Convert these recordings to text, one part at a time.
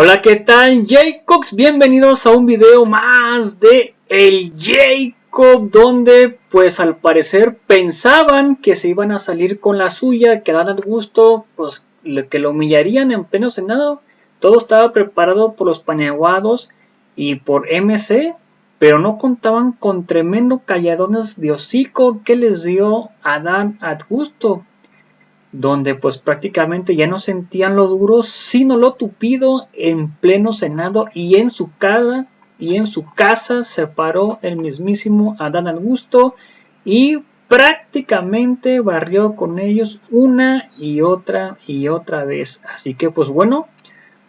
Hola, ¿qué tal, Jacobs? Bienvenidos a un video más de el Jacob, donde pues al parecer pensaban que se iban a salir con la suya, que Dan Augusto, pues que lo humillarían en pleno Senado. Todo estaba preparado por los paneaguados y por MC, pero no contaban con tremendo calladones de hocico que les dio a Dan Augusto, donde pues prácticamente ya no sentían lo duro sino lo tupido en pleno Senado, y en su casa se paró el mismísimo Adán Augusto y prácticamente barrió con ellos una y otra vez. Así que pues bueno,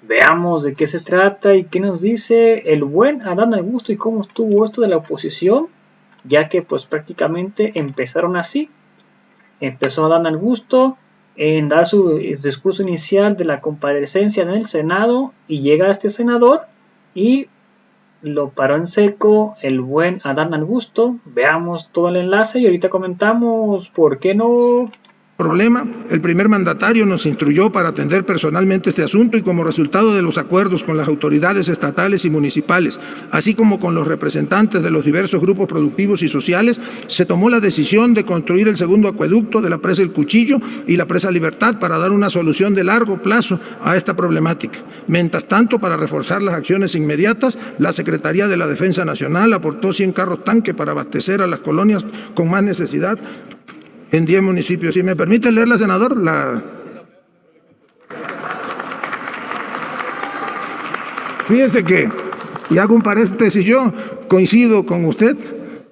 veamos de qué se trata y qué nos dice el buen Adán Augusto y cómo estuvo esto de la oposición, ya que pues prácticamente empezaron así. Empezó Adán Augusto en dar su discurso inicial de la comparecencia en el Senado, y llega este senador y lo paró en seco el buen Adán Augusto. Veamos todo el enlace y ahorita comentamos por qué no. Problema, el primer mandatario nos instruyó para atender personalmente este asunto, y como resultado de los acuerdos con las autoridades estatales y municipales, así como con los representantes de los diversos grupos productivos y sociales, se tomó la decisión de construir el segundo acueducto de la presa El Cuchillo y la presa Libertad para dar una solución de largo plazo a esta problemática. Mientras tanto, para reforzar las acciones inmediatas, la Secretaría de la Defensa Nacional aportó 100 carros tanque para abastecer a las colonias con más necesidad en 10 municipios. Si me permite leerla, senador, Fíjese que, y hago un paréntesis, yo coincido con usted,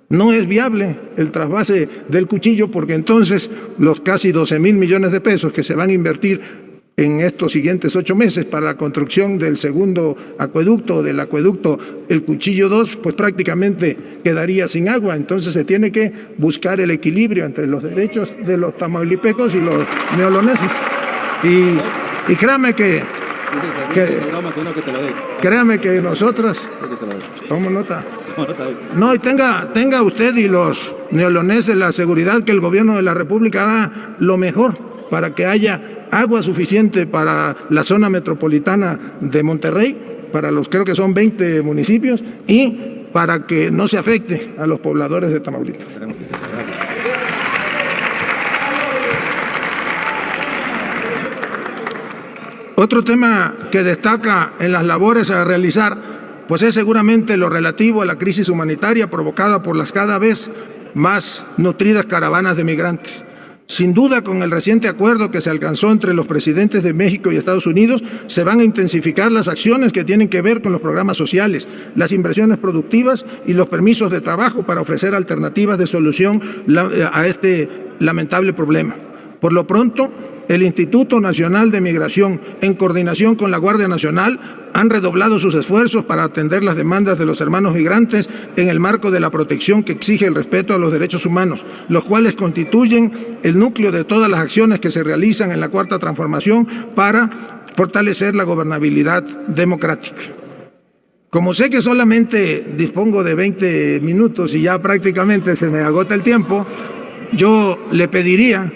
no es viable el trasvase del Cuchillo, porque entonces los casi 12,000 millones de pesos que se van a invertir en estos siguientes 8 meses para la construcción del segundo acueducto, del acueducto El Cuchillo 2, pues prácticamente quedaría sin agua. Entonces se tiene que buscar el equilibrio entre los derechos de los tamaulipecos y los neoloneses. Y créame que nosotros, tomo nota. No, y tenga usted y los neoloneses la seguridad que el gobierno de la República hará lo mejor para que haya agua suficiente para la zona metropolitana de Monterrey, para los creo que son 20 municipios, y para que no se afecte a los pobladores de Tamaulipas. Otro tema que destaca en las labores a realizar, pues es seguramente lo relativo a la crisis humanitaria provocada por las cada vez más nutridas caravanas de migrantes. Sin duda, con el reciente acuerdo que se alcanzó entre los presidentes de México y Estados Unidos, se van a intensificar las acciones que tienen que ver con los programas sociales, las inversiones productivas y los permisos de trabajo para ofrecer alternativas de solución a este lamentable problema. Por lo pronto, el Instituto Nacional de Migración, en coordinación con la Guardia Nacional, han redoblado sus esfuerzos para atender las demandas de los hermanos migrantes en el marco de la protección que exige el respeto a los derechos humanos, los cuales constituyen el núcleo de todas las acciones que se realizan en la Cuarta Transformación para fortalecer la gobernabilidad democrática. Como sé que solamente dispongo de 20 minutos y ya prácticamente se me agota el tiempo, yo le pediría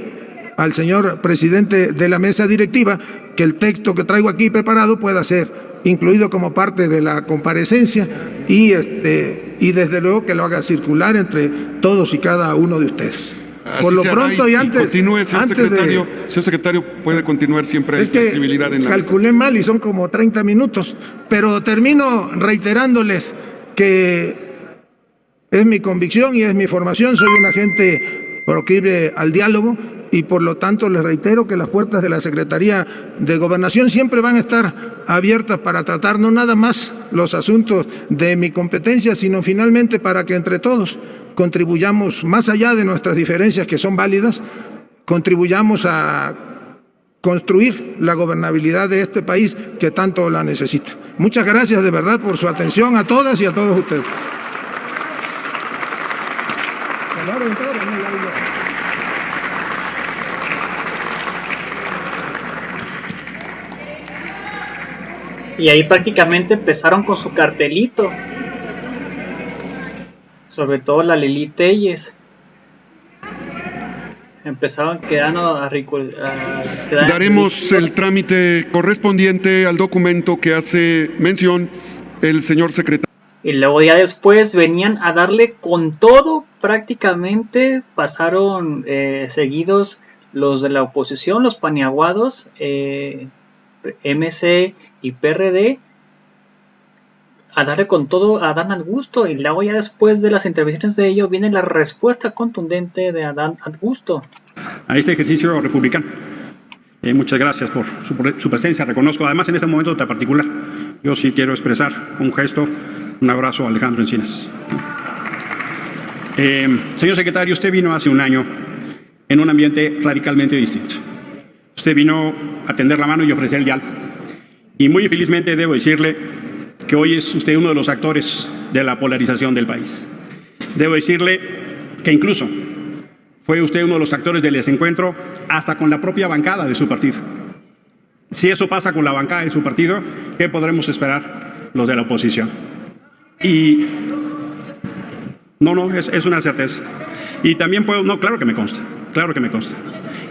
al señor presidente de la mesa directiva que el texto que traigo aquí preparado pueda ser incluido como parte de la comparecencia, y desde luego que lo haga circular entre todos y cada uno de ustedes. Así por lo pronto y antes, continúe, señor secretario, puede continuar, siempre hay flexibilidad en la calculé mal y son como 30 minutos, pero termino reiterándoles que es mi convicción y es mi formación, soy un agente proclive al diálogo, y por lo tanto les reitero que las puertas de la Secretaría de Gobernación siempre van a estar abiertas para tratar no nada más los asuntos de mi competencia, sino finalmente para que entre todos contribuyamos, más allá de nuestras diferencias que son válidas, contribuyamos a construir la gobernabilidad de este país que tanto la necesita. Muchas gracias de verdad por su atención a todas y a todos ustedes. Y ahí prácticamente empezaron con su cartelito, sobre todo la Lili Telles. empezaban quedando Daremos el trámite correspondiente al documento que hace mención el señor secretario. Y luego ya después venían a darle con todo, prácticamente pasaron seguidos los de la oposición, los paniaguados, MC y PRD, a darle con todo a Adán Augusto. Y luego ya después de las intervenciones de ellos viene la respuesta contundente de Adán Augusto a este ejercicio republicano. Muchas gracias por su presencia. Reconozco, además, en este momento tan particular, yo sí quiero expresar con un gesto un abrazo a Alejandro Encinas. Señor secretario, usted vino hace un año en un ambiente radicalmente distinto. Usted vino a tender la mano y ofrecer el diálogo. Y muy infelizmente debo decirle que hoy es usted uno de los actores de la polarización del país. Debo decirle que incluso fue usted uno de los actores del desencuentro hasta con la propia bancada de su partido. Si eso pasa con la bancada de su partido, ¿qué podremos esperar los de la oposición? Y es una certeza. Y también claro que me consta.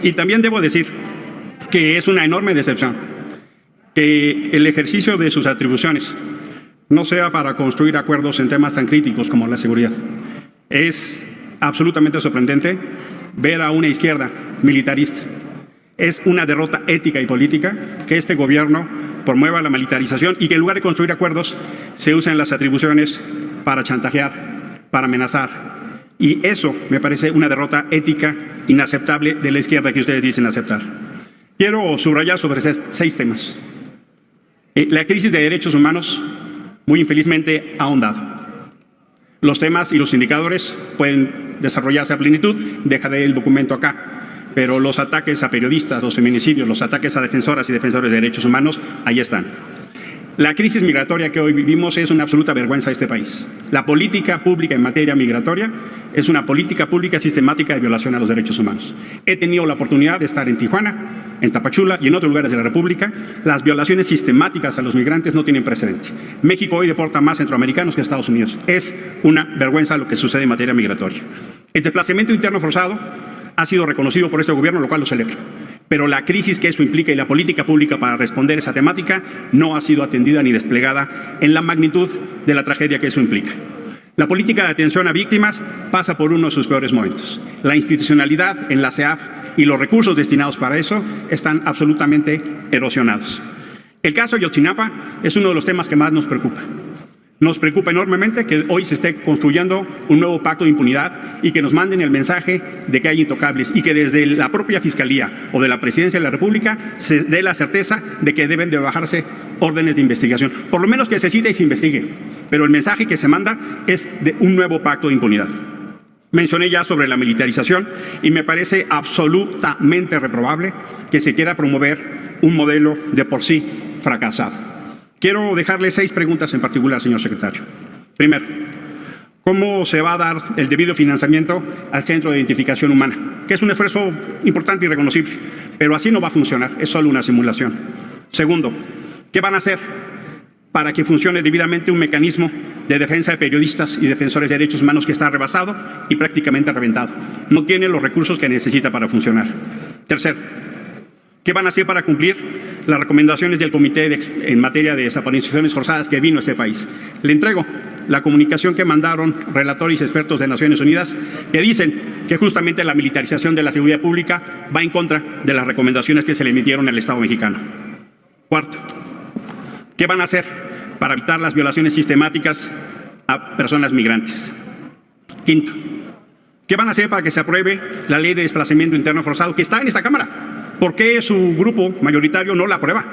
Y también debo decir que es una enorme decepción que el ejercicio de sus atribuciones no sea para construir acuerdos en temas tan críticos como la seguridad. Es absolutamente sorprendente ver a una izquierda militarista. Es una derrota ética y política que este gobierno promueva la militarización y que en lugar de construir acuerdos se usen las atribuciones para chantajear, para amenazar. Y eso me parece una derrota ética inaceptable de la izquierda que ustedes dicen aceptar. Quiero subrayar sobre 6 temas. La crisis de derechos humanos, muy infelizmente, ha ahondado. Los temas y los indicadores pueden desarrollarse a plenitud, dejaré el documento acá. Pero los ataques a periodistas, los feminicidios, los ataques a defensoras y defensores de derechos humanos, ahí están. La crisis migratoria que hoy vivimos es una absoluta vergüenza a este país. La política pública en materia migratoria es una política pública sistemática de violación a los derechos humanos. He tenido la oportunidad de estar en Tijuana, en Tapachula y en otros lugares de la República. Las violaciones sistemáticas a los migrantes no tienen precedente. México hoy deporta más centroamericanos que Estados Unidos. Es una vergüenza lo que sucede en materia migratoria. El desplazamiento interno forzado ha sido reconocido por este gobierno, lo cual lo celebro. Pero la crisis que eso implica y la política pública para responder esa temática no ha sido atendida ni desplegada en la magnitud de la tragedia que eso implica. La política de atención a víctimas pasa por uno de sus peores momentos. La institucionalidad en la CEAF y los recursos destinados para eso están absolutamente erosionados. El caso de Ayotzinapa es uno de los temas que más nos preocupa. Nos preocupa enormemente que hoy se esté construyendo un nuevo pacto de impunidad y que nos manden el mensaje de que hay intocables y que desde la propia Fiscalía o de la Presidencia de la República se dé la certeza de que deben de bajarse órdenes de investigación. Por lo menos que se cite y se investigue, pero el mensaje que se manda es de un nuevo pacto de impunidad. Mencioné ya sobre la militarización y me parece absolutamente reprobable que se quiera promover un modelo de por sí fracasado. Quiero dejarle 6 preguntas en particular, señor secretario. Primero, ¿cómo se va a dar el debido financiamiento al Centro de Identificación Humana? Que es un esfuerzo importante y reconocible, pero así no va a funcionar, es solo una simulación. Segundo, ¿qué van a hacer para que funcione debidamente un mecanismo de defensa de periodistas y defensores de derechos humanos que está rebasado y prácticamente reventado? No tiene los recursos que necesita para funcionar. Tercero, ¿qué van a hacer para cumplir las recomendaciones del Comité en materia de desapariciones forzadas que vino a este país? Le entrego la comunicación que mandaron relatores y expertos de Naciones Unidas que dicen que justamente la militarización de la seguridad pública va en contra de las recomendaciones que se le emitieron al Estado mexicano. Cuarto, ¿qué van a hacer para evitar las violaciones sistemáticas a personas migrantes? Quinto, ¿qué van a hacer para que se apruebe la ley de desplazamiento interno forzado que está en esta Cámara? ¿Por qué su grupo mayoritario no la aprueba?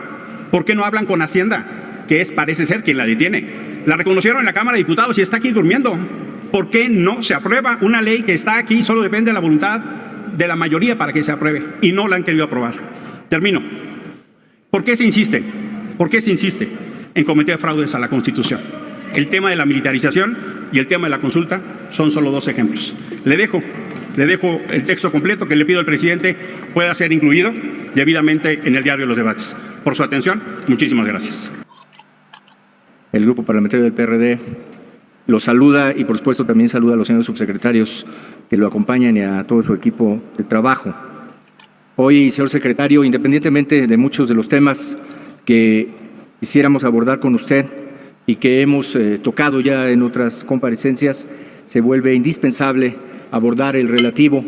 ¿Por qué no hablan con Hacienda, que parece ser quien la detiene? La reconocieron en la Cámara de Diputados y está aquí durmiendo. ¿Por qué no se aprueba una ley que está aquí? Solo depende de la voluntad de la mayoría para que se apruebe y no la han querido aprobar. Termino. ¿Por qué se insiste? ¿Por qué se insiste en cometer fraudes a la Constitución? El tema de la militarización y el tema de la consulta son solo 2 ejemplos. Le dejo el texto completo que le pido al presidente pueda ser incluido debidamente en el diario de los debates. Por su atención, muchísimas gracias. El Grupo Parlamentario del PRD lo saluda y por supuesto también saluda a los señores subsecretarios que lo acompañan y a todo su equipo de trabajo. Hoy, señor secretario, independientemente de muchos de los temas que quisiéramos abordar con usted y que hemos tocado ya en otras comparecencias, se vuelve indispensable abordar el relativo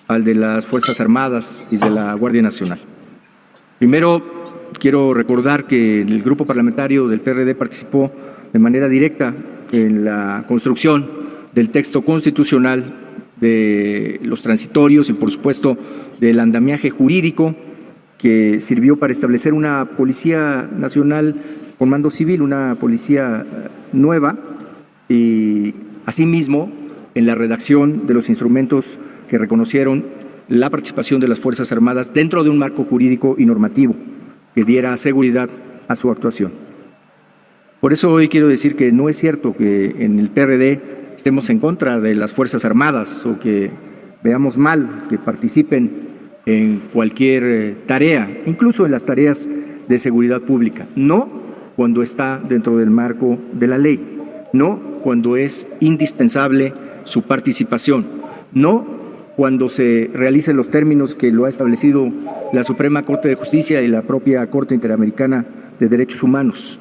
al de las Fuerzas Armadas y de la Guardia Nacional. Primero, quiero recordar que el grupo parlamentario del PRD participó de manera directa en la construcción del texto constitucional, de los transitorios y, por supuesto, del andamiaje jurídico que sirvió para establecer una Policía Nacional con mando civil, una policía nueva, y asimismo en la redacción de los instrumentos que reconocieron la participación de las Fuerzas Armadas dentro de un marco jurídico y normativo que diera seguridad a su actuación. Por eso hoy quiero decir que no es cierto que en el PRD estemos en contra de las Fuerzas Armadas o que veamos mal que participen en cualquier tarea, incluso en las tareas de seguridad pública. No cuando está dentro del marco de la ley, no cuando es indispensable su participación, no cuando se realicen los términos que lo ha establecido la Suprema Corte de Justicia y la propia Corte Interamericana de Derechos Humanos.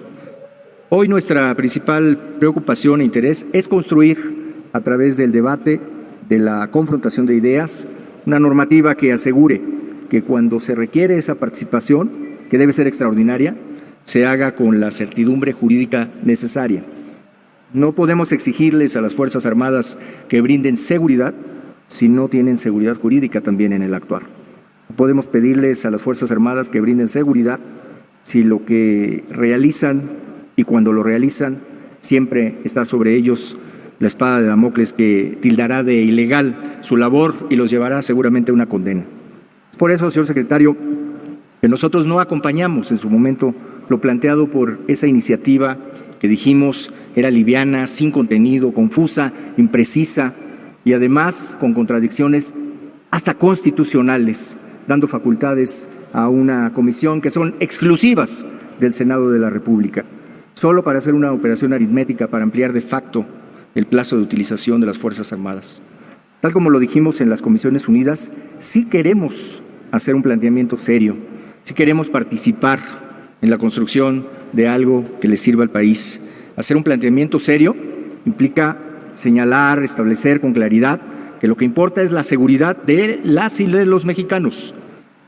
Hoy nuestra principal preocupación e interés es construir, a través del debate, de la confrontación de ideas, una normativa que asegure que cuando se requiere esa participación, que debe ser extraordinaria, se haga con la certidumbre jurídica necesaria. No podemos exigirles a las Fuerzas Armadas que brinden seguridad si no tienen seguridad jurídica también en el actuar. No podemos pedirles a las Fuerzas Armadas que brinden seguridad si lo que realizan y cuando lo realizan siempre está sobre ellos la espada de Damocles que tildará de ilegal su labor y los llevará seguramente a una condena. Es por eso, señor secretario, que nosotros no acompañamos en su momento lo planteado por esa iniciativa que dijimos era liviana, sin contenido, confusa, imprecisa y además con contradicciones hasta constitucionales, dando facultades a una comisión que son exclusivas del Senado de la República, solo para hacer una operación aritmética para ampliar de facto el plazo de utilización de las Fuerzas Armadas. Tal como lo dijimos en las Comisiones Unidas, sí queremos hacer un planteamiento serio, sí queremos participar en la construcción de algo que le sirva al país. Hacer un planteamiento serio implica señalar, establecer con claridad que lo que importa es la seguridad de las y de los mexicanos.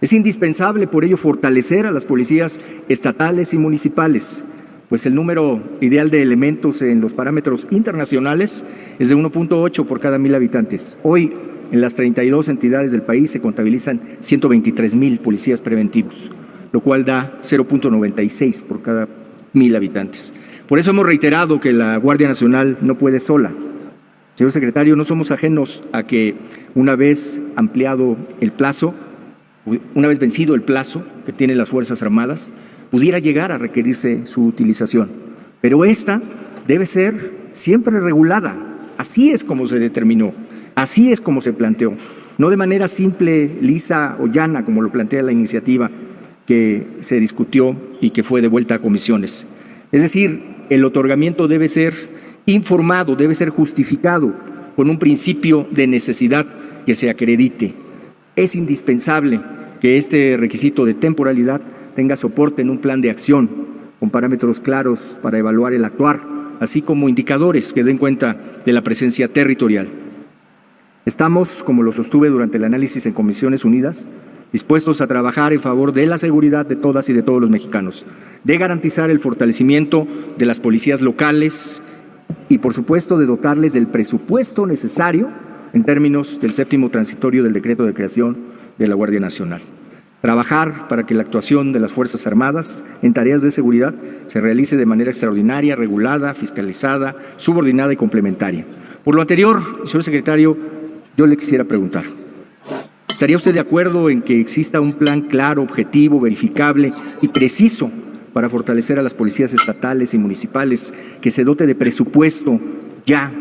Es indispensable, por ello, fortalecer a las policías estatales y municipales, pues el número ideal de elementos en los parámetros internacionales es de 1.8 por cada 1,000 habitantes. Hoy, en las 32 entidades del país se contabilizan 123,000 policías preventivos, lo cual da 0.96 por cada 1,000 habitantes. Por eso hemos reiterado que la Guardia Nacional no puede sola. Señor secretario, no somos ajenos a que una vez ampliado el plazo, una vez vencido el plazo que tienen las Fuerzas Armadas, pudiera llegar a requerirse su utilización. Pero esta debe ser siempre regulada. Así es como se determinó, así es como se planteó. No de manera simple, lisa o llana, como lo plantea la iniciativa que se discutió y que fue devuelta a comisiones. Es decir, el otorgamiento debe ser informado, debe ser justificado con un principio de necesidad que se acredite. Es indispensable que este requisito de temporalidad tenga soporte en un plan de acción con parámetros claros para evaluar el actuar, así como indicadores que den cuenta de la presencia territorial. Estamos, como lo sostuve durante el análisis en Comisiones Unidas, dispuestos a trabajar en favor de la seguridad de todas y de todos los mexicanos, de garantizar el fortalecimiento de las policías locales y, por supuesto, de dotarles del presupuesto necesario en términos del 7º transitorio del decreto de creación de la Guardia Nacional. Trabajar para que la actuación de las Fuerzas Armadas en tareas de seguridad se realice de manera extraordinaria, regulada, fiscalizada, subordinada y complementaria. Por lo anterior, señor secretario, yo le quisiera preguntar, ¿estaría usted de acuerdo en que exista un plan claro, objetivo, verificable y preciso para fortalecer a las policías estatales y municipales, que se dote de presupuesto ya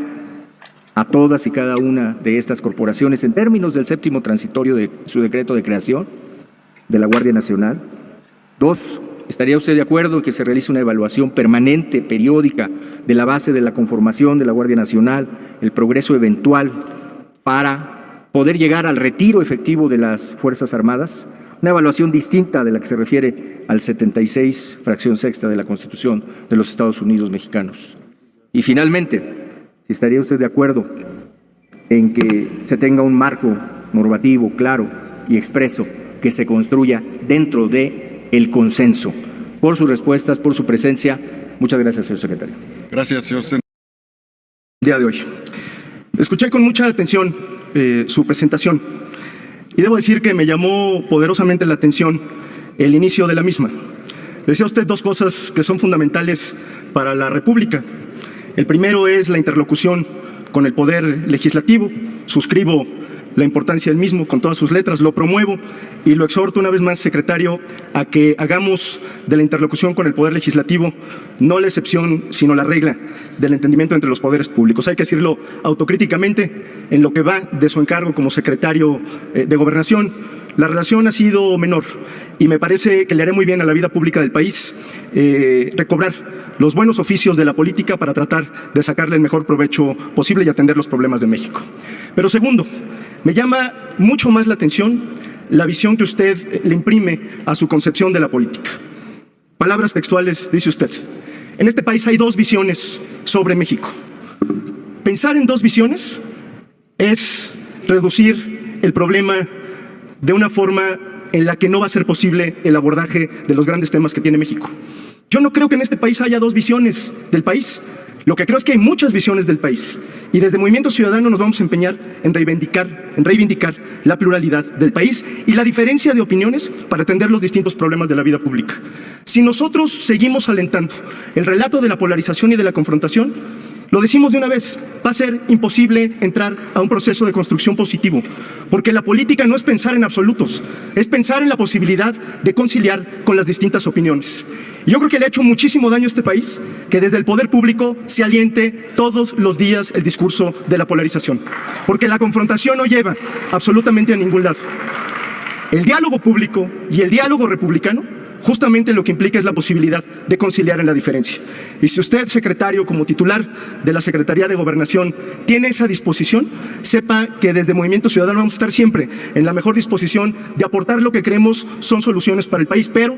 a todas y cada una de estas corporaciones en términos del 7º transitorio de su decreto de creación de la Guardia Nacional? 2, ¿estaría usted de acuerdo en que se realice una evaluación permanente, periódica, de la base de la conformación de la Guardia Nacional, el progreso eventual para poder llegar al retiro efectivo de las Fuerzas Armadas, una evaluación distinta de la que se refiere al 76, fracción sexta de la Constitución de los Estados Unidos mexicanos. Y finalmente, si estaría usted de acuerdo en que se tenga un marco normativo claro y expreso que se construya dentro del consenso. Por sus respuestas, por su presencia. Muchas gracias, señor secretario. Gracias, señor senador. Día de hoy. Escuché con mucha atención su presentación y debo decir que me llamó poderosamente la atención el inicio de la misma. Decía usted dos cosas que son fundamentales para la República. El primero es la interlocución con el Poder Legislativo. Suscribo la importancia del mismo con todas sus letras, lo promuevo y lo exhorto una vez más, secretario, a que hagamos de la interlocución con el Poder Legislativo no la excepción, sino la regla del entendimiento entre los poderes públicos. Hay que decirlo autocríticamente, en lo que va de su encargo como secretario de Gobernación, la relación ha sido menor y me parece que le haré muy bien a la vida pública del país recobrar los buenos oficios de la política para tratar de sacarle el mejor provecho posible y atender los problemas de México. Pero segundo, me llama mucho más la atención la visión que usted le imprime a su concepción de la política. Palabras textuales, dice usted: en este país hay dos visiones sobre México. Pensar en dos visiones es reducir el problema de una forma en la que no va a ser posible el abordaje de los grandes temas que tiene México. Yo no creo que en este país haya dos visiones del país. Lo que creo es que hay muchas visiones del país y desde Movimiento Ciudadano nos vamos a empeñar en reivindicar la pluralidad del país y la diferencia de opiniones para atender los distintos problemas de la vida pública. Si nosotros seguimos alentando el relato de la polarización y de la confrontación, lo decimos de una vez, va a ser imposible entrar a un proceso de construcción positivo, porque la política no es pensar en absolutos, es pensar en la posibilidad de conciliar con las distintas opiniones. Y yo creo que le ha hecho muchísimo daño a este país que desde el poder público se aliente todos los días el discurso de la polarización, porque la confrontación no lleva absolutamente a ningún lado. El diálogo público y el diálogo republicano justamente lo que implica es la posibilidad de conciliar en la diferencia. Y si usted, secretario, como titular de la Secretaría de Gobernación, tiene esa disposición, sepa que desde Movimiento Ciudadano vamos a estar siempre en la mejor disposición de aportar lo que creemos son soluciones para el país, pero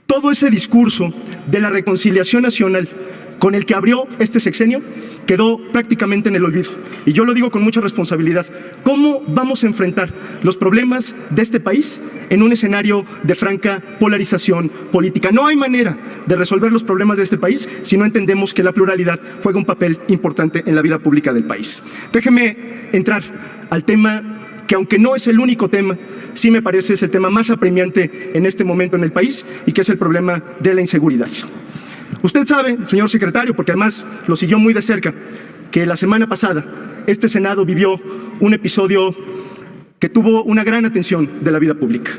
todo ese discurso de la reconciliación nacional con el que abrió este sexenio quedó prácticamente en el olvido. Y yo lo digo con mucha responsabilidad. ¿Cómo vamos a enfrentar los problemas de este país en un escenario de franca polarización política? No hay manera de resolver los problemas de este país si no entendemos que la pluralidad juega un papel importante en la vida pública del país. Déjeme entrar al tema que, aunque no es el único tema, sí me parece es el tema más apremiante en este momento en el país y que es el problema de la inseguridad. Usted sabe, señor secretario, porque además lo siguió muy de cerca, que la semana pasada este Senado vivió un episodio que tuvo una gran atención de la vida pública.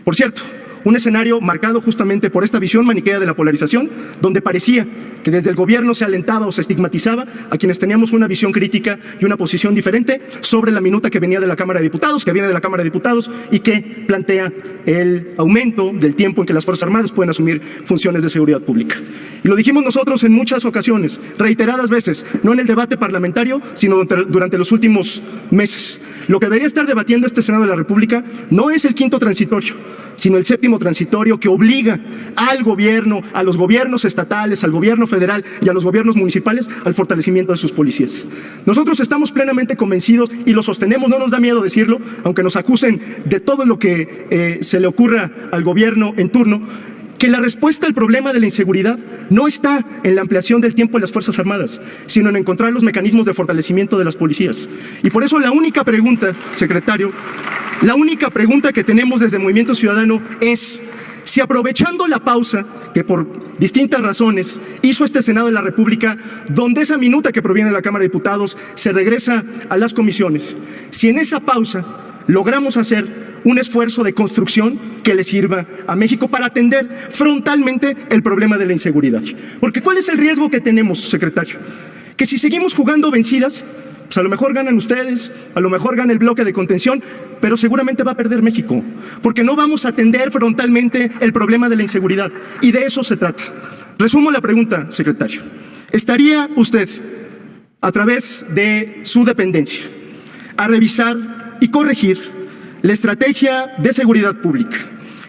Por cierto, un escenario marcado justamente por esta visión maniquea de la polarización, donde parecía que desde el gobierno se alentaba o se estigmatizaba a quienes teníamos una visión crítica y una posición diferente sobre la minuta que venía de la Cámara de Diputados, que viene de la Cámara de Diputados y que plantea el aumento del tiempo en que las Fuerzas Armadas pueden asumir funciones de seguridad pública. Y lo dijimos nosotros en muchas ocasiones, reiteradas veces, no en el debate parlamentario, sino durante los últimos meses. Lo que debería estar debatiendo este Senado de la República no es el quinto transitorio, sino el séptimo transitorio que obliga al gobierno, a los gobiernos estatales, al gobierno federal y a los gobiernos municipales al fortalecimiento de sus policías. Nosotros estamos plenamente convencidos y lo sostenemos, no nos da miedo decirlo, aunque nos acusen de todo lo que se le ocurra al gobierno en turno, que la respuesta al problema de la inseguridad no está en la ampliación del tiempo de las Fuerzas Armadas, sino en encontrar los mecanismos de fortalecimiento de las policías. Y por eso la única pregunta, secretario, la única pregunta que tenemos desde Movimiento Ciudadano es si, aprovechando la pausa que por distintas razones hizo este Senado de la República, donde esa minuta que proviene de la Cámara de Diputados se regresa a las comisiones, si en esa pausa logramos hacer un esfuerzo de construcción que le sirva a México para atender frontalmente el problema de la inseguridad. Porque ¿cuál es el riesgo que tenemos, secretario? Que si seguimos jugando vencidas, pues a lo mejor ganan ustedes, a lo mejor gana el bloque de contención, pero seguramente va a perder México, porque no vamos a atender frontalmente el problema de la inseguridad, y de eso se trata. Resumo la pregunta, secretario. ¿Estaría usted, a través de su dependencia, a revisar y corregir la estrategia de seguridad pública,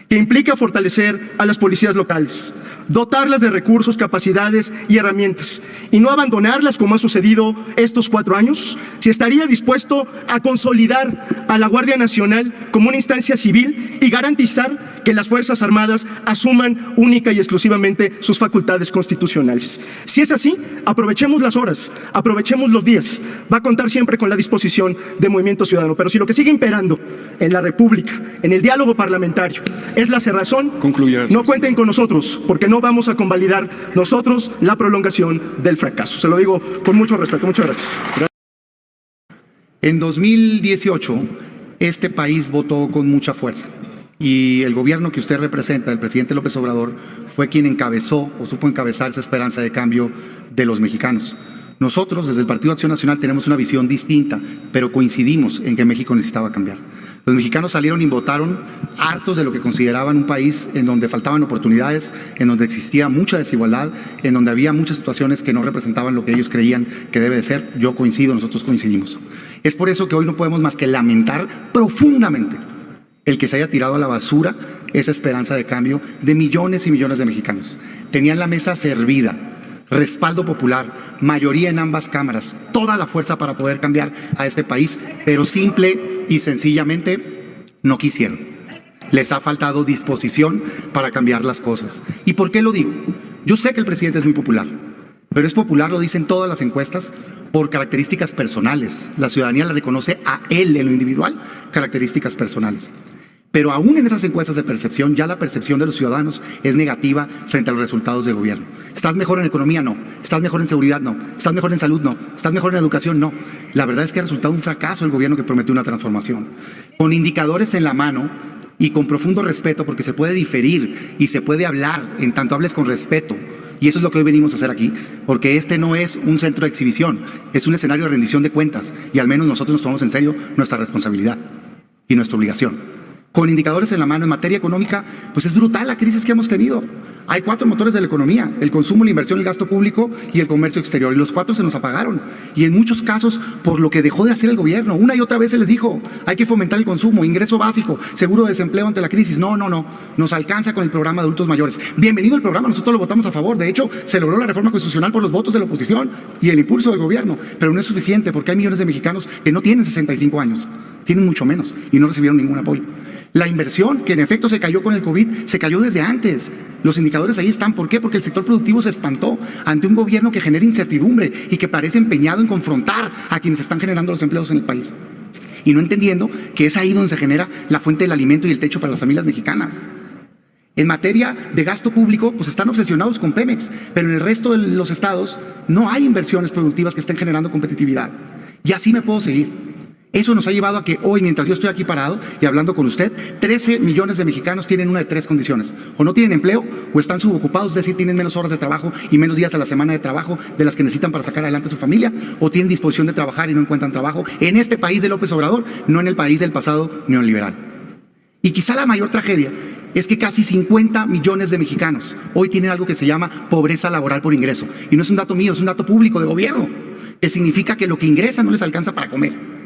que implica fortalecer a las policías locales, dotarlas de recursos, capacidades y herramientas, y no abandonarlas como ha sucedido estos 4 años, si estaría dispuesto a consolidar a la Guardia Nacional como una instancia civil y garantizar que las Fuerzas Armadas asuman única y exclusivamente sus facultades constitucionales. Si es así, aprovechemos las horas, aprovechemos los días. Va a contar siempre con la disposición de Movimiento Ciudadano, pero si lo que sigue imperando en la República, en el diálogo parlamentario, es la cerrazón, concluya. No cuenten con nosotros, porque no vamos a convalidar nosotros la prolongación del fracaso. Se lo digo con mucho respeto. Muchas gracias. En 2018, este país votó con mucha fuerza y el gobierno que usted representa, el presidente López Obrador, fue quien encabezó o supo encabezar esa esperanza de cambio de los mexicanos. Nosotros, desde el Partido Acción Nacional, tenemos una visión distinta, pero coincidimos en que México necesitaba cambiar. Los mexicanos salieron y votaron hartos de lo que consideraban un país en donde faltaban oportunidades, en donde existía mucha desigualdad, en donde había muchas situaciones que no representaban lo que ellos creían que debe de ser. Yo coincido, nosotros coincidimos. Es por eso que hoy no podemos más que lamentar profundamente el que se haya tirado a la basura esa esperanza de cambio de millones y millones de mexicanos. Tenían la mesa servida, respaldo popular, mayoría en ambas cámaras, toda la fuerza para poder cambiar a este país, pero simple y sencillamente no quisieron. Les ha faltado disposición para cambiar las cosas. ¿Y por qué lo digo? Yo sé que el presidente es muy popular, pero es popular, lo dicen todas las encuestas, por características personales. La ciudadanía le reconoce a él en lo individual características personales. Pero aún en esas encuestas de percepción, ya la percepción de los ciudadanos es negativa frente a los resultados del gobierno. ¿Estás mejor en economía? No. ¿Estás mejor en seguridad? No. ¿Estás mejor en salud? No. ¿Estás mejor en educación? No. La verdad es que ha resultado un fracaso el gobierno que prometió una transformación. Con indicadores en la mano y con profundo respeto, porque se puede diferir y se puede hablar en tanto hables con respeto. Y eso es lo que hoy venimos a hacer aquí, porque este no es un centro de exhibición, es un escenario de rendición de cuentas, y al menos nosotros nos tomamos en serio nuestra responsabilidad y nuestra obligación. Con indicadores en la mano en materia económica, pues es brutal la crisis que hemos tenido. Hay 4 motores de la economía: el consumo, la inversión, el gasto público y el comercio exterior. Y los 4 se nos apagaron. Y en muchos casos, por lo que dejó de hacer el gobierno. Una y otra vez se les dijo, hay que fomentar el consumo, ingreso básico, seguro de desempleo ante la crisis. No. Nos alcanza con el programa de adultos mayores. Bienvenido el programa, nosotros lo votamos a favor. De hecho, se logró la reforma constitucional por los votos de la oposición y el impulso del gobierno. Pero no es suficiente, porque hay millones de mexicanos que no tienen 65 años. Tienen mucho menos y no recibieron ningún apoyo. La inversión, que en efecto se cayó con el COVID, se cayó desde antes. Los indicadores ahí están. ¿Por qué? Porque el sector productivo se espantó ante un gobierno que genera incertidumbre y que parece empeñado en confrontar a quienes están generando los empleos en el país. Y no entendiendo que es ahí donde se genera la fuente del alimento y el techo para las familias mexicanas. En materia de gasto público, pues están obsesionados con Pemex, pero en el resto de los estados no hay inversiones productivas que estén generando competitividad. Y así me puedo seguir. Eso nos ha llevado a que hoy, mientras yo estoy aquí parado y hablando con usted, 13 millones de mexicanos tienen una de 3 condiciones: o no tienen empleo, o están subocupados, es decir, tienen menos horas de trabajo y menos días a la semana de trabajo de las que necesitan para sacar adelante a su familia, o tienen disposición de trabajar y no encuentran trabajo en este país de López Obrador, no en el país del pasado neoliberal. Y quizá la mayor tragedia es que casi 50 millones de mexicanos hoy tienen algo que se llama pobreza laboral por ingreso. Y no es un dato mío, es un dato público de gobierno, que significa que lo que ingresan no les alcanza para comer.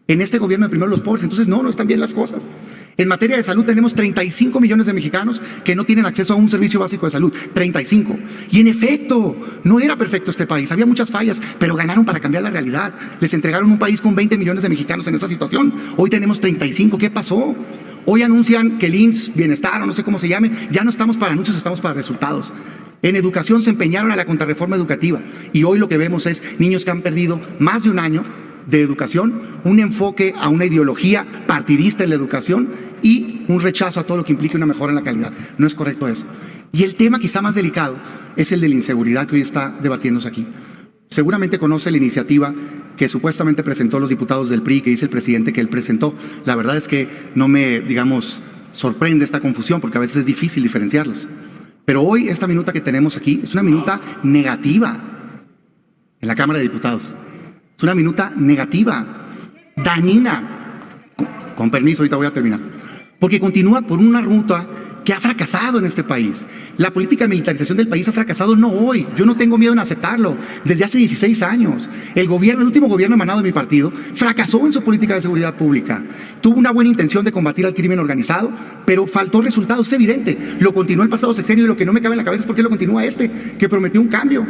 En este gobierno de primero los pobres. Entonces no están bien las cosas. En materia de salud tenemos 35 millones de mexicanos que no tienen acceso a un servicio básico de salud. 35. Y en efecto, no era perfecto este país. Había muchas fallas, pero ganaron para cambiar la realidad. Les entregaron un país con 20 millones de mexicanos en esa situación. Hoy tenemos 35. ¿Qué pasó? Hoy anuncian que el IMSS, Bienestar o no sé cómo se llame, ya no estamos para anuncios, estamos para resultados. En educación se empeñaron a la contrarreforma educativa y hoy lo que vemos es niños que han perdido más de un año de educación, un enfoque a una ideología partidista en la educación y un rechazo a todo lo que implique una mejora en la calidad. No es correcto eso. Y el tema quizá más delicado es el de la inseguridad que hoy está debatiéndose aquí. Seguramente conoce la iniciativa que supuestamente presentó los diputados del PRI, que dice el presidente que él presentó. La verdad es que no me, sorprende esta confusión, porque a veces es difícil diferenciarlos. Pero hoy esta minuta que tenemos aquí es una minuta negativa en la Cámara de Diputados. Es una minuta negativa, dañina. Con permiso, ahorita voy a terminar. Porque continúa por una ruta que ha fracasado en este país. La política de militarización del país ha fracasado no hoy. Yo no tengo miedo en aceptarlo. Desde hace 16 años. El último gobierno emanado de mi partido, fracasó en su política de seguridad pública. Tuvo una buena intención de combatir al crimen organizado, pero faltó resultados, es evidente. Lo continuó el pasado sexenio y lo que no me cabe en la cabeza es por qué lo continúa este, que prometió un cambio.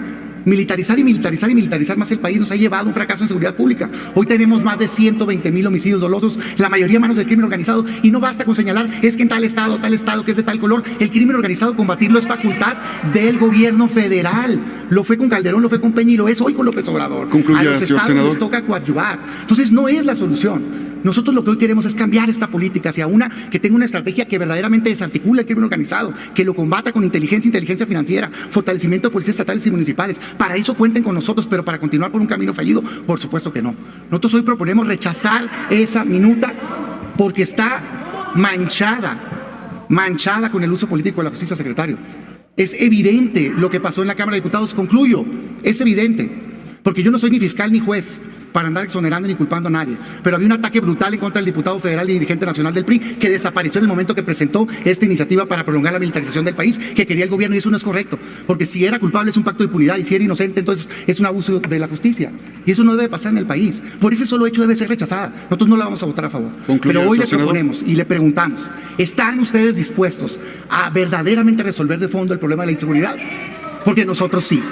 Militarizar y militarizar y militarizar más el país nos ha llevado a un fracaso en seguridad pública. Hoy tenemos más de 120,000 homicidios dolosos, la mayoría a manos del crimen organizado, y no basta con señalar, es que en tal estado, que es de tal color. El crimen organizado, combatirlo es facultad del gobierno federal. Lo fue con Calderón, lo fue con Peña y lo es hoy con López Obrador. Concluya, a los estados senador. les toca coadyuvar. Entonces no es la solución. Nosotros lo que hoy queremos es cambiar esta política hacia una que tenga una estrategia que verdaderamente desarticule el crimen organizado, que lo combata con inteligencia financiera, fortalecimiento de policías estatales y municipales. Para eso cuenten con nosotros, pero para continuar por un camino fallido, por supuesto que no. Nosotros hoy proponemos rechazar esa minuta porque está manchada con el uso político de la justicia, secretario. Es evidente lo que pasó en la Cámara de Diputados. Concluyo, es evidente, porque yo no soy ni fiscal ni juez para andar exonerando ni culpando a nadie, pero había un ataque brutal en contra del diputado federal y dirigente nacional del PRI que desapareció en el momento que presentó esta iniciativa para prolongar la militarización del país que quería el gobierno, y eso no es correcto, porque si era culpable es un pacto de impunidad y si era inocente entonces es un abuso de la justicia, y eso no debe pasar en el país. Por ese solo hecho debe ser rechazada. Nosotros no la vamos a votar a favor. Concluya, Pero hoy le senador. proponemos y le preguntamos, ¿están ustedes dispuestos a verdaderamente resolver de fondo el problema de la inseguridad? Porque nosotros sí.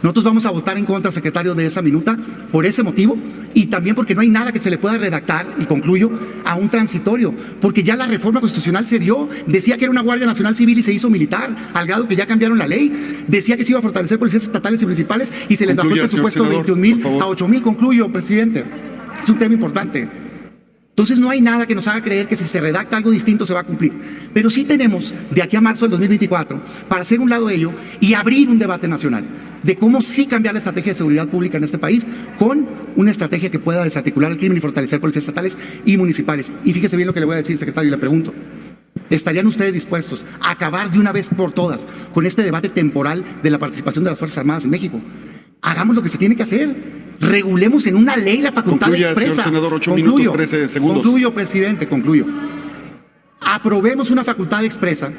Nosotros vamos a votar en contra, secretario, de esa minuta por ese motivo, y también porque no hay nada que se le pueda redactar, y concluyo, a un transitorio, porque ya la reforma constitucional se dio. Decía que era una Guardia Nacional Civil y se hizo militar, al grado que ya cambiaron la ley. Decía que se iba a fortalecer policías estatales y municipales y se les bajó el Concluya, señor presupuesto de senador, 21,000 por favor. a 8,000. Concluyo, presidente. Es un tema importante. Entonces no hay nada que nos haga creer que si se redacta algo distinto se va a cumplir. Pero sí tenemos de aquí a marzo del 2024 para hacer un lado ello y abrir un debate nacional de cómo sí cambiar la estrategia de seguridad pública en este país con una estrategia que pueda desarticular el crimen y fortalecer policías estatales y municipales. Y fíjese bien lo que le voy a decir, secretario, y le pregunto, ¿estarían ustedes dispuestos a acabar de una vez por todas con este debate temporal de la participación de las Fuerzas Armadas en México? Hagamos lo que se tiene que hacer. Regulemos en una ley la facultad Concluya, expresa. señor senador, 8 minutos, 13 segundos. Concluyo, presidente, concluyo. Aprobemos una facultad expresa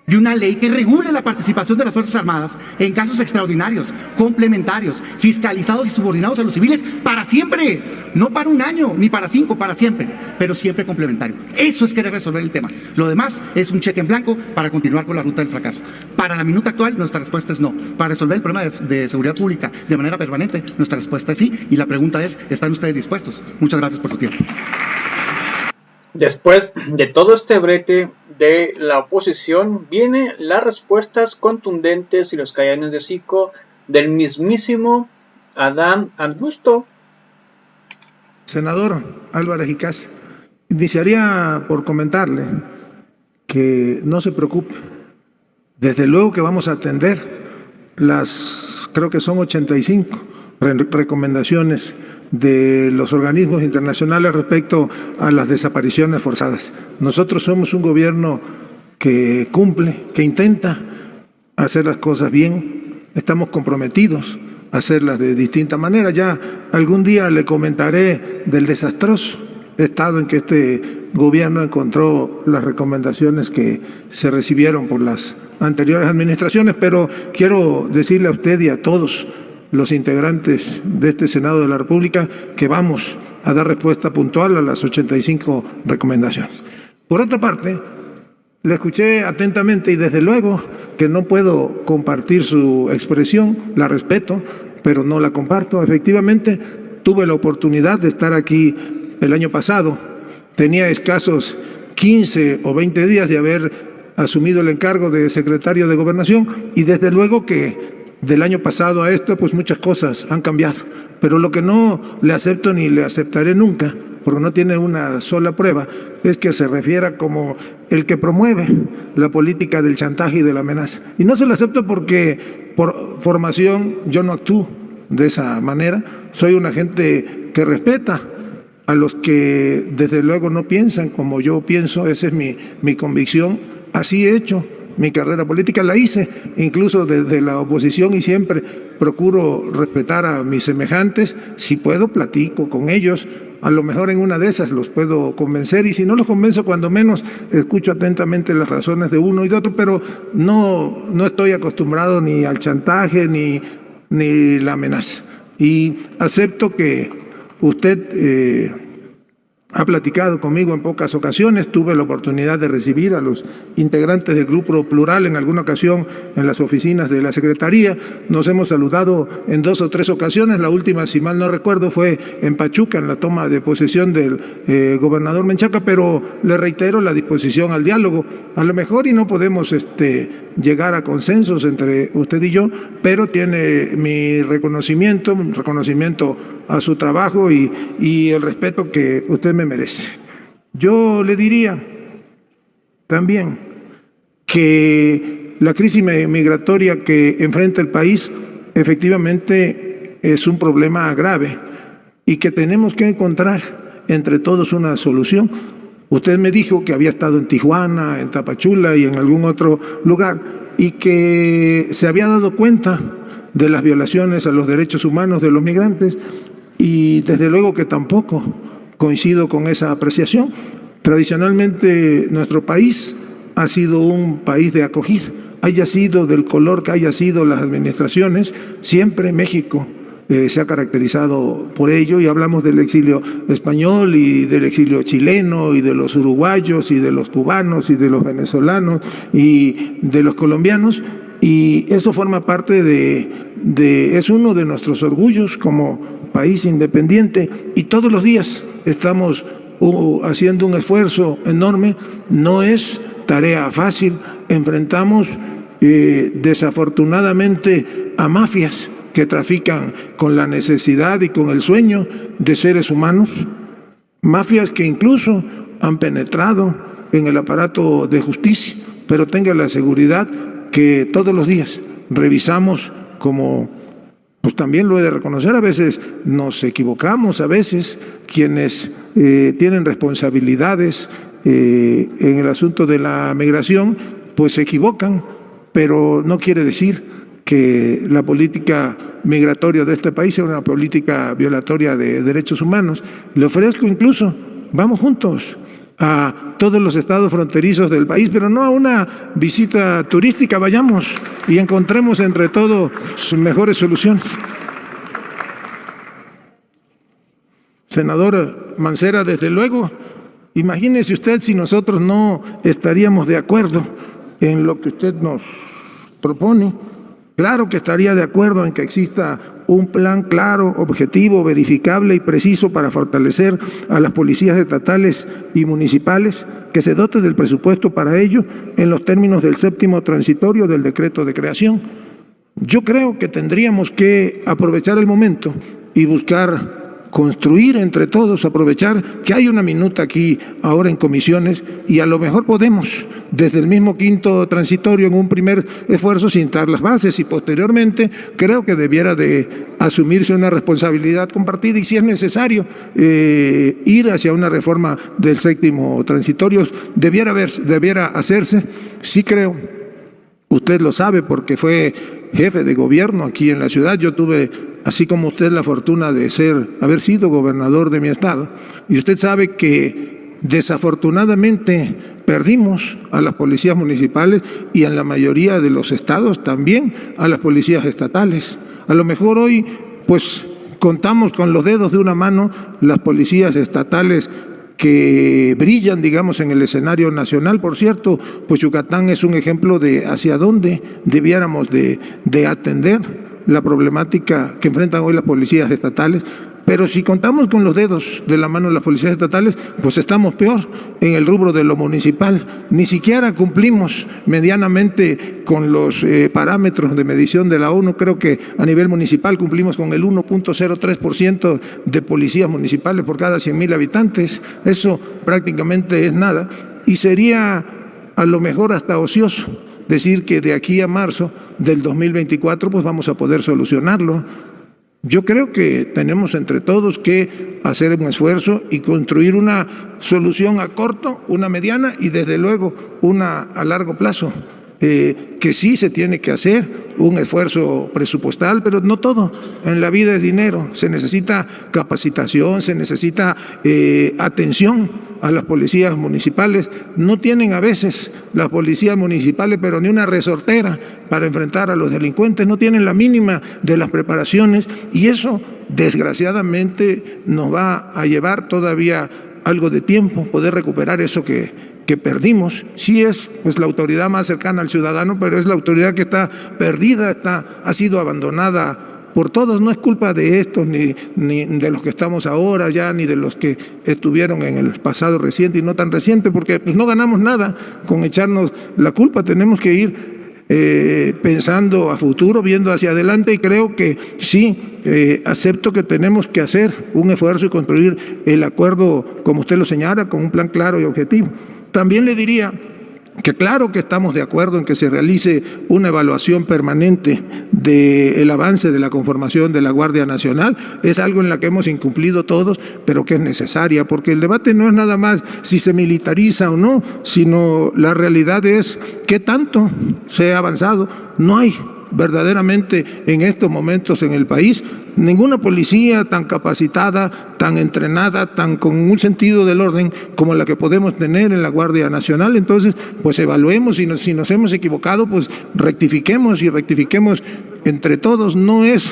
y una ley que regule la participación de las Fuerzas Armadas en casos extraordinarios, complementarios, fiscalizados y subordinados a los civiles para siempre. No para un año, ni para 5, para siempre, pero siempre complementario. Eso es querer resolver el tema. Lo demás es un cheque en blanco para continuar con la ruta del fracaso. Para la minuta actual, nuestra respuesta es no. Para resolver el problema de seguridad pública de manera permanente, nuestra respuesta es sí. Y la pregunta es, ¿están ustedes dispuestos? Muchas gracias por su tiempo. Después de todo este brete de la oposición, vienen las respuestas contundentes y los callanes de hocico del mismísimo Adán Augusto. Senador Álvarez Icaz, iniciaría por comentarle que no se preocupe. Desde luego que vamos a atender las, creo que son 85 recomendaciones de los organismos internacionales respecto a las desapariciones forzadas. Nosotros somos un gobierno que cumple, que intenta hacer las cosas bien, estamos comprometidos a hacerlas de distinta manera. Ya algún día le comentaré del desastroso estado en que este gobierno encontró las recomendaciones que se recibieron por las anteriores administraciones, pero quiero decirle a usted y a todos los integrantes de este Senado de la República que vamos a dar respuesta puntual a las 85 recomendaciones. Por otra parte, le escuché atentamente y desde luego que no puedo compartir su expresión, la respeto, pero no la comparto. Efectivamente, tuve la oportunidad de estar aquí el año pasado, tenía escasos 15 o 20 días de haber asumido el encargo de secretario de Gobernación y desde luego que del año pasado a esto, pues muchas cosas han cambiado. Pero lo que no le acepto ni le aceptaré nunca, porque no tiene una sola prueba, es que se refiera como el que promueve la política del chantaje y de la amenaza. Y no se lo acepto porque por formación yo no actúo de esa manera. Soy una gente que respeta a los que desde luego no piensan como yo pienso, esa es mi convicción. Así he hecho mi carrera política, la hice incluso desde la oposición y siempre procuro respetar a mis semejantes. Si puedo, platico con ellos, a lo mejor en una de esas los puedo convencer, y si no los convenzo, cuando menos escucho atentamente las razones de uno y de otro, pero no estoy acostumbrado ni al chantaje ni la amenaza. Y acepto que usted ha platicado conmigo en pocas ocasiones. Tuve la oportunidad de recibir a los integrantes del Grupo Plural en alguna ocasión en las oficinas de la Secretaría. Nos hemos saludado en 2 o 3 ocasiones. La última, si mal no recuerdo, fue en Pachuca, en la toma de posesión del gobernador Menchaca, pero le reitero la disposición al diálogo. A lo mejor y no podemos llegar a consensos entre usted y yo, pero tiene mi reconocimiento a su trabajo y el respeto que usted me merece. Yo le diría también que la crisis migratoria que enfrenta el país efectivamente es un problema grave y que tenemos que encontrar entre todos una solución. Usted me dijo que había estado en Tijuana, en Tapachula y en algún otro lugar, y que se había dado cuenta de las violaciones a los derechos humanos de los migrantes, y desde luego que tampoco coincido con esa apreciación. Tradicionalmente nuestro país ha sido un país de acogida, haya sido del color que haya sido las administraciones, siempre México se ha caracterizado por ello, y hablamos del exilio español y del exilio chileno y de los uruguayos y de los cubanos y de los venezolanos y de los colombianos, y eso forma parte es uno de nuestros orgullos como país independiente, y todos los días estamos haciendo un esfuerzo enorme. No es tarea fácil, enfrentamos desafortunadamente a mafias que trafican con la necesidad y con el sueño de seres humanos, mafias que incluso han penetrado en el aparato de justicia, pero tenga la seguridad que todos los días revisamos, como pues también lo he de reconocer, a veces nos equivocamos, a veces quienes tienen responsabilidades en el asunto de la migración, pues se equivocan, pero no quiere decir que la política migratoria de este país sea una política violatoria de derechos humanos. Le ofrezco incluso, vamos juntos a todos los estados fronterizos del país, pero no a una visita turística, vayamos y encontremos entre todos sus mejores soluciones. Senador Mancera, desde luego, imagínese usted si nosotros no estaríamos de acuerdo en lo que usted nos propone. Claro que estaría de acuerdo en que exista un plan claro, objetivo, verificable y preciso para fortalecer a las policías estatales y municipales, que se dote del presupuesto para ello en los términos del 7º transitorio del decreto de creación. Yo creo que tendríamos que aprovechar el momento y buscar construir entre todos, aprovechar que hay una minuta aquí ahora en comisiones, y a lo mejor podemos, desde el mismo 5º transitorio, en un primer esfuerzo, sentar las bases, y posteriormente creo que debiera de asumirse una responsabilidad compartida, y si es necesario ir hacia una reforma del 7º transitorio, debiera hacerse. Sí creo, usted lo sabe porque fue jefe de gobierno aquí en la ciudad. Yo tuve, así como usted, la fortuna de haber sido gobernador de mi estado, y usted sabe que desafortunadamente perdimos a las policías municipales, y en la mayoría de los estados también a las policías estatales. A lo mejor hoy pues contamos con los dedos de una mano las policías estatales que brillan, digamos, en el escenario nacional. Por cierto, pues Yucatán es un ejemplo de hacia dónde debiéramos de atender la problemática que enfrentan hoy las policías estatales. Pero si contamos con los dedos de la mano de las policías estatales, pues estamos peor en el rubro de lo municipal. Ni siquiera cumplimos medianamente con los parámetros de medición de la ONU. Creo que a nivel municipal cumplimos con el 1.03% de policías municipales por cada 100,000 habitantes. Eso prácticamente es nada, y sería a lo mejor hasta ocioso decir que de aquí a marzo del 2024 pues vamos a poder solucionarlo. Yo creo que tenemos entre todos que hacer un esfuerzo y construir una solución a corto, una mediana y desde luego una a largo plazo, que que sí se tiene que hacer un esfuerzo presupuestal, pero no todo. En la vida es dinero. Se necesita capacitación, se necesita atención a las policías municipales. No tienen a veces las policías municipales, pero ni una resortera para enfrentar a los delincuentes. No tienen la mínima de las preparaciones y eso, desgraciadamente, nos va a llevar todavía algo de tiempo poder recuperar eso que perdimos. Sí es pues la autoridad más cercana al ciudadano, pero es la autoridad que está perdida, ha sido abandonada por todos. No es culpa de estos, ni de los que estamos ahora ya, ni de los que estuvieron en el pasado reciente y no tan reciente, porque pues no ganamos nada con echarnos la culpa. Tenemos que ir pensando a futuro, viendo hacia adelante, y creo que sí, acepto que tenemos que hacer un esfuerzo y construir el acuerdo, como usted lo señala, con un plan claro y objetivo. También le diría que claro que estamos de acuerdo en que se realice una evaluación permanente del avance de la conformación de la Guardia Nacional. Es algo en la que hemos incumplido todos, pero que es necesaria, porque el debate no es nada más si se militariza o no, sino la realidad es qué tanto se ha avanzado. No hay verdaderamente en estos momentos en el país ninguna policía tan capacitada, tan entrenada, tan con un sentido del orden como la que podemos tener en la Guardia Nacional. Entonces, pues evaluemos, y si nos hemos equivocado, pues rectifiquemos entre todos. No es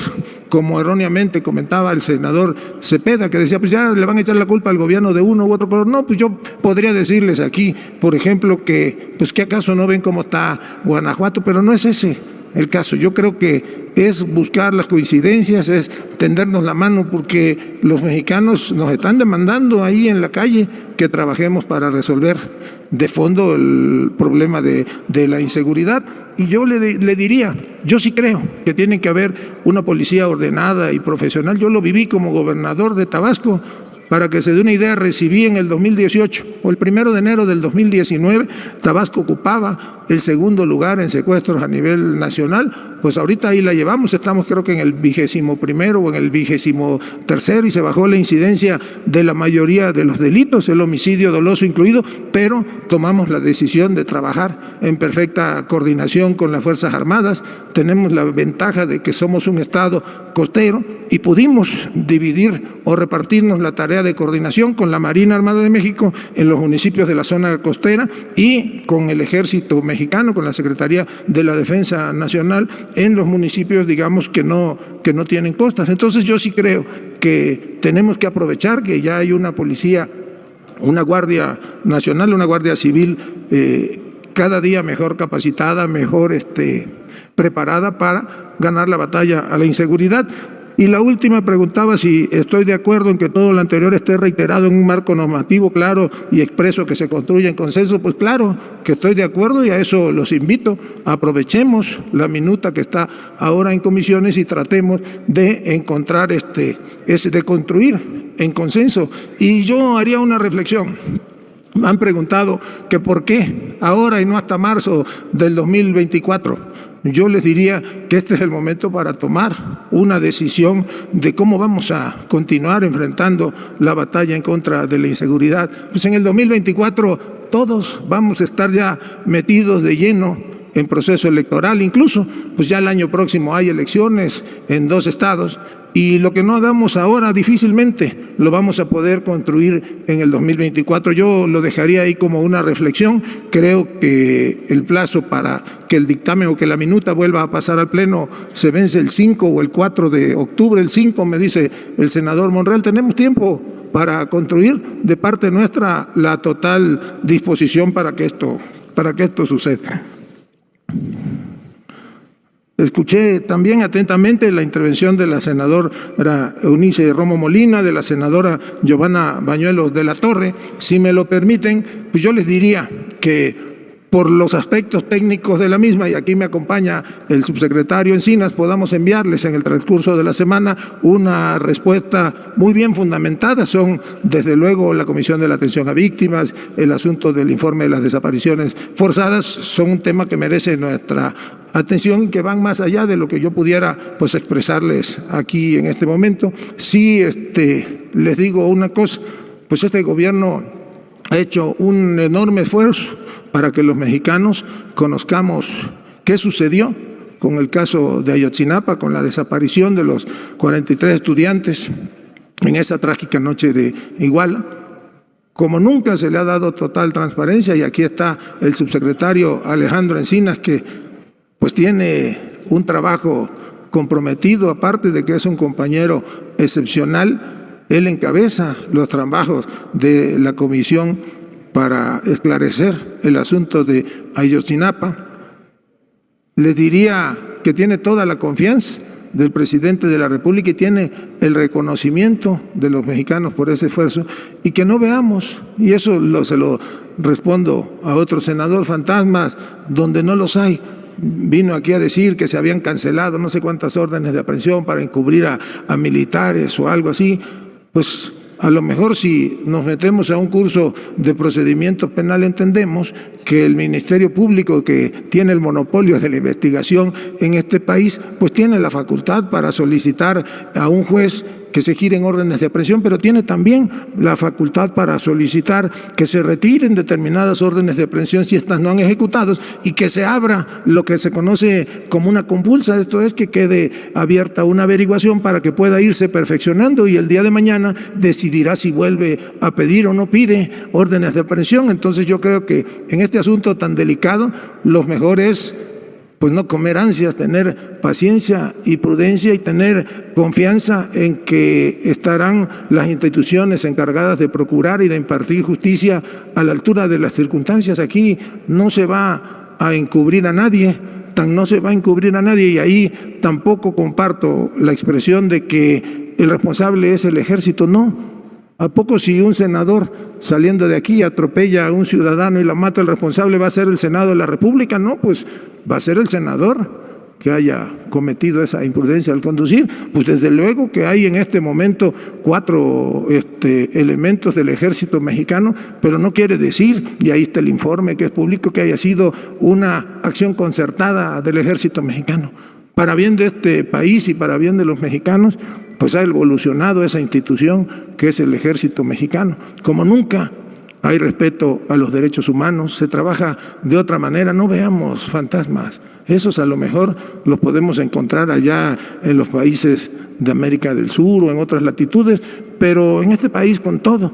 como erróneamente comentaba el senador Cepeda, que decía, pues ya le van a echar la culpa al gobierno de uno u otro, pero no, pues yo podría decirles aquí, por ejemplo, que pues que acaso no ven cómo está Guanajuato, pero no es ese el caso. Yo creo que es buscar las coincidencias, es tendernos la mano, porque los mexicanos nos están demandando ahí en la calle que trabajemos para resolver de fondo el problema de la inseguridad. Y yo le diría, yo sí creo que tiene que haber una policía ordenada y profesional. Yo lo viví como gobernador de Tabasco. Para que se dé una idea, recibí en el 2018 o el 1 de enero del 2019, Tabasco ocupaba el segundo lugar en secuestros a nivel nacional. Pues ahorita ahí la llevamos, estamos creo que en el 21º o en el 23º, y se bajó la incidencia de la mayoría de los delitos, el homicidio doloso incluido, pero tomamos la decisión de trabajar en perfecta coordinación con las Fuerzas Armadas. Tenemos la ventaja de que somos un estado costero y pudimos dividir o repartirnos la tarea de coordinación con la Marina Armada de México en los municipios de la zona costera y con el Ejército Mexicano, con la Secretaría de la Defensa Nacional en los municipios, digamos, que no tienen costas. Entonces yo sí creo que tenemos que aprovechar que ya hay una policía, una Guardia Nacional, una Guardia Civil cada día mejor capacitada, mejor preparada para ganar la batalla a la inseguridad. Y la última preguntaba si estoy de acuerdo en que todo lo anterior esté reiterado en un marco normativo claro y expreso que se construya en consenso. Pues claro que estoy de acuerdo, y a eso los invito. Aprovechemos la minuta que está ahora en comisiones y tratemos de encontrar de construir en consenso. Y yo haría una reflexión. Me han preguntado que por qué ahora y no hasta marzo del 2024. Yo les diría que este es el momento para tomar una decisión de cómo vamos a continuar enfrentando la batalla en contra de la inseguridad. Pues en el 2024 todos vamos a estar ya metidos de lleno en proceso electoral. Incluso pues ya el año próximo hay elecciones en 2 estados, y lo que no hagamos ahora difícilmente lo vamos a poder construir en el 2024. Yo lo dejaría ahí como una reflexión. Creo que el plazo para que el dictamen o que la minuta vuelva a pasar al Pleno se vence el 5 o el 4 de octubre. El 5, me dice el senador Monreal. Tenemos tiempo para construir. De parte nuestra la total disposición para que esto suceda. Escuché también atentamente la intervención de la senadora Eunice Romo Molina, de la senadora Giovanna Bañuelos de la Torre. Si me lo permiten, pues yo les diría que por los aspectos técnicos de la misma, y aquí me acompaña el subsecretario Encinas, podamos enviarles en el transcurso de la semana una respuesta muy bien fundamentada. Son, desde luego, la Comisión de la Atención a Víctimas, el asunto del informe de las desapariciones forzadas, son un tema que merece nuestra atención y que van más allá de lo que yo pudiera pues expresarles aquí en este momento. Sí, les digo una cosa, pues este gobierno ha hecho un enorme esfuerzo para que los mexicanos conozcamos ¿Qué sucedió con el caso de Ayotzinapa, con la desaparición de los 43 estudiantes en esa trágica noche de Iguala? Como nunca se le ha dado total transparencia, y aquí está el subsecretario Alejandro Encinas, que pues tiene un trabajo comprometido, aparte de que es un compañero excepcional. Él encabeza los trabajos de la comisión para esclarecer el asunto de Ayotzinapa. Les diría que tiene toda la confianza del presidente de la República y tiene el reconocimiento de los mexicanos por ese esfuerzo, y que no veamos, y eso se lo respondo a otro senador, fantasmas donde no los hay. Vino aquí a decir que se habían cancelado no sé cuántas órdenes de aprehensión para encubrir a militares o algo así. Pues a lo mejor si nos metemos a un curso de procedimiento penal entendemos que el Ministerio Público, que tiene el monopolio de la investigación en este país, pues tiene la facultad para solicitar a un juez que se giren órdenes de aprehensión, pero tiene también la facultad para solicitar que se retiren determinadas órdenes de aprehensión si estas no han ejecutado, y que se abra lo que se conoce como una compulsa, esto es, que quede abierta una averiguación para que pueda irse perfeccionando, y el día de mañana decidirá si vuelve a pedir o no pide órdenes de aprehensión. Entonces yo creo que en este asunto tan delicado lo mejor es pues no comer ansias, tener paciencia y prudencia, y tener confianza en que estarán las instituciones encargadas de procurar y de impartir justicia a la altura de las circunstancias. Aquí no se va a encubrir a nadie, no se va a encubrir a nadie, y ahí tampoco comparto la expresión de que el responsable es el ejército. No. ¿A poco si un senador saliendo de aquí atropella a un ciudadano y lo mata, el responsable va a ser el Senado de la República? No, pues va a ser el senador que haya cometido esa imprudencia al conducir. Pues desde luego que hay en este momento 4 elementos del ejército mexicano, pero no quiere decir, y ahí está el informe que es público, que haya sido una acción concertada del ejército mexicano. Para bien de este país y para bien de los mexicanos, pues ha evolucionado esa institución que es el ejército mexicano. Como nunca hay respeto a los derechos humanos, se trabaja de otra manera. No veamos fantasmas, esos a lo mejor los podemos encontrar allá en los países de América del Sur o en otras latitudes, pero en este país, con todo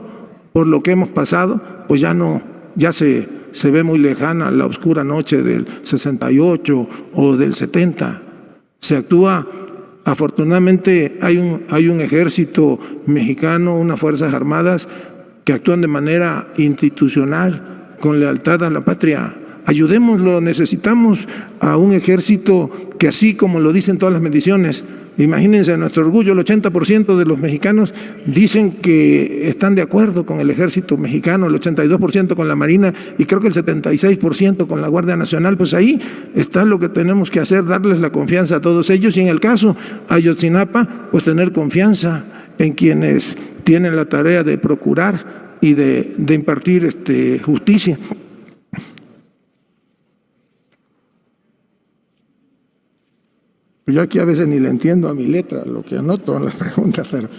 por lo que hemos pasado, pues ya se ve muy lejana la oscura noche del 68 o del 70. Se actúa. Afortunadamente hay un ejército mexicano, unas fuerzas armadas que actúan de manera institucional, con lealtad a la patria. Ayudémoslo, necesitamos a un ejército que, así como lo dicen todas las mediciones, imagínense nuestro orgullo, el 80% de los mexicanos dicen que están de acuerdo con el ejército mexicano, el 82% con la Marina, y creo que el 76% con la Guardia Nacional. Pues ahí está lo que tenemos que hacer, darles la confianza a todos ellos, y en el caso Ayotzinapa, pues tener confianza en quienes tienen la tarea de procurar y de impartir justicia. Yo aquí a veces ni le entiendo a mi letra lo que anoto en las preguntas, pero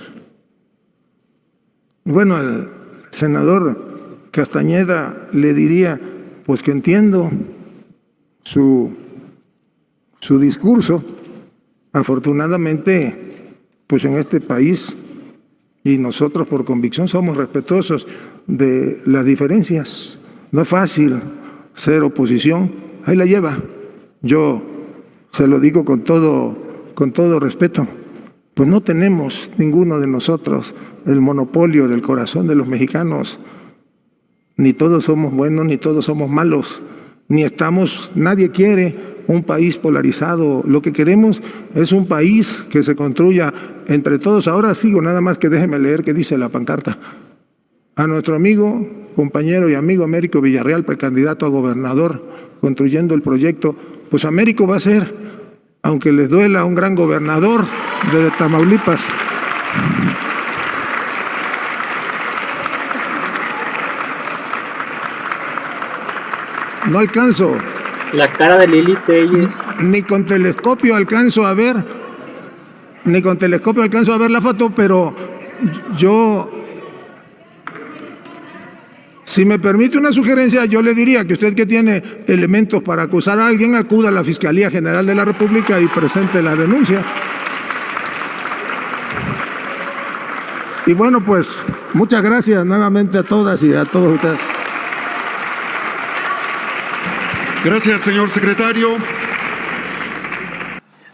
bueno, al senador Castañeda le diría pues que entiendo su discurso. Afortunadamente, pues en este país, y nosotros por convicción somos respetuosos de las diferencias. No es fácil ser oposición, ahí la lleva. Yo se lo digo con todo respeto, pues no tenemos ninguno de nosotros el monopolio del corazón de los mexicanos. Ni todos somos buenos, ni todos somos malos, nadie quiere un país polarizado. Lo que queremos es un país que se construya entre todos. Ahora sigo, nada más que déjeme leer qué dice la pancarta. A nuestro amigo, compañero y amigo Américo Villarreal, precandidato a gobernador, construyendo el proyecto. Pues Américo va a ser, aunque les duela, un gran gobernador de Tamaulipas. No alcanzo. La cara de Lili Telles. Ni con telescopio alcanzo a ver la foto, pero yo Si me permite una sugerencia, yo le diría que usted, que tiene elementos para acusar a alguien, acuda a la Fiscalía General de la República y presente la denuncia. Y bueno, pues muchas gracias nuevamente a todas y a todos ustedes. Gracias, señor secretario.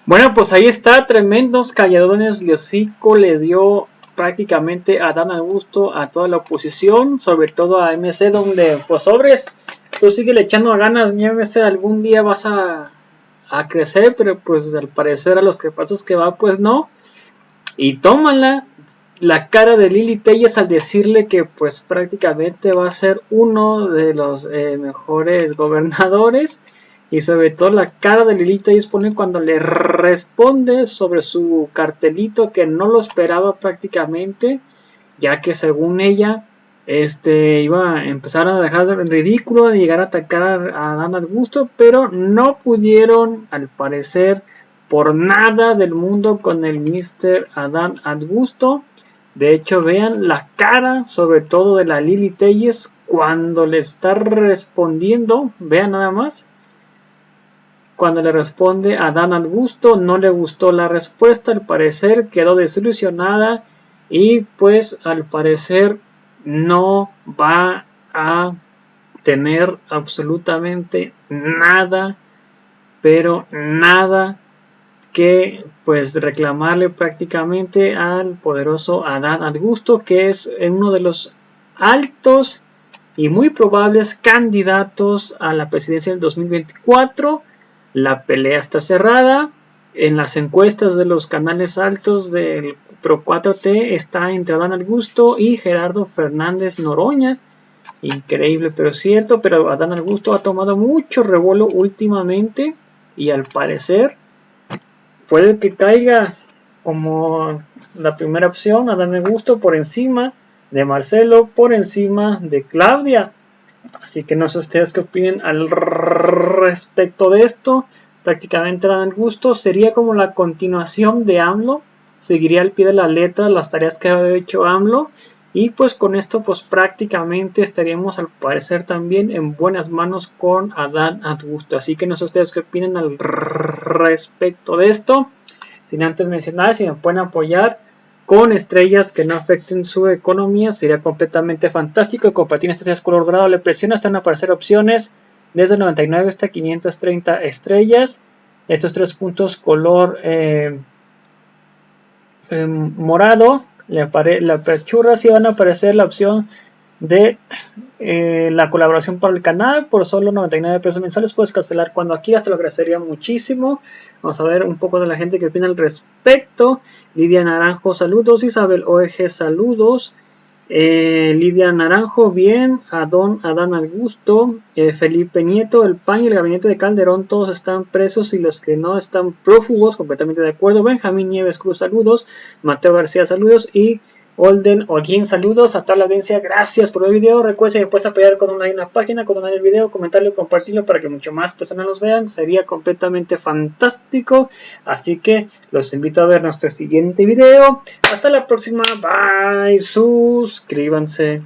Bueno, pues ahí está, tremendos calladones de hocico le dio prácticamente a Adán Augusto a toda la oposición, sobre todo a MC, donde pues sobres, tú sigue echando ganas, mi MC, algún día vas a crecer, pero pues al parecer a los que pasos que va, pues no. Y tómala la cara de Lili Telles al decirle que pues prácticamente va a ser uno de los mejores gobernadores. Y sobre todo la cara de Lili Telles pone cuando le responde sobre su cartelito, que no lo esperaba prácticamente, ya que según ella iba a empezar a dejar de ridículo y llegar a atacar a Adán Augusto, pero no pudieron al parecer por nada del mundo con el Mr. Adán Augusto. De hecho, vean la cara sobre todo de la Lili Telles cuando le está respondiendo, vean nada más. Cuando le responde a Adán Augusto, no le gustó la respuesta, al parecer quedó desilusionada y pues al parecer no va a tener absolutamente nada, pero nada que pues reclamarle prácticamente al poderoso Adán Augusto, que es uno de los altos y muy probables candidatos a la presidencia del 2024. La pelea está cerrada. En las encuestas de los canales altos del Pro 4T está entre Adán Augusto y Gerardo Fernández Noroña. Increíble pero cierto, pero Adán Augusto ha tomado mucho revuelo últimamente y al parecer puede que caiga como la primera opción Adán Augusto por encima de Marcelo, por encima de Claudia. Así que no sé ustedes qué opinen al respecto de esto. Prácticamente Adán Augusto sería como la continuación de AMLO, seguiría al pie de la letra las tareas que ha hecho AMLO, y pues con esto pues prácticamente estaríamos al parecer también en buenas manos con Adán Augusto. Así que no sé ustedes qué opinan al respecto de esto. Sin antes mencionar, si me pueden apoyar con estrellas que no afecten su economía, sería completamente fantástico. Compartir estrellas color dorado, le presiona hasta aparecer opciones desde 99 hasta 530 estrellas. Estos 3 puntos color morado, la apachurra, si van a aparecer la opción de la colaboración para el canal por solo 99 pesos mensuales. Puedes cancelar cuando quieras, te lo agradecería muchísimo. Vamos a ver un poco de la gente que opina al respecto. Lidia Naranjo, saludos. Isabel OEG, saludos. Lidia Naranjo, bien. Adán Augusto, Felipe Nieto, el PAN y el gabinete de Calderón, todos están presos y los que no están prófugos, completamente de acuerdo. Benjamín Nieves Cruz, saludos. Mateo García, saludos. Y Olden Oguín, saludos a toda la audiencia, gracias por el video. Recuerden que me puedes apoyar con un like en la página, con un like en el video, comentarlo y compartirlo para que mucho más personas los vean, sería completamente fantástico. Así que los invito a ver nuestro siguiente video. Hasta la próxima, bye, suscríbanse.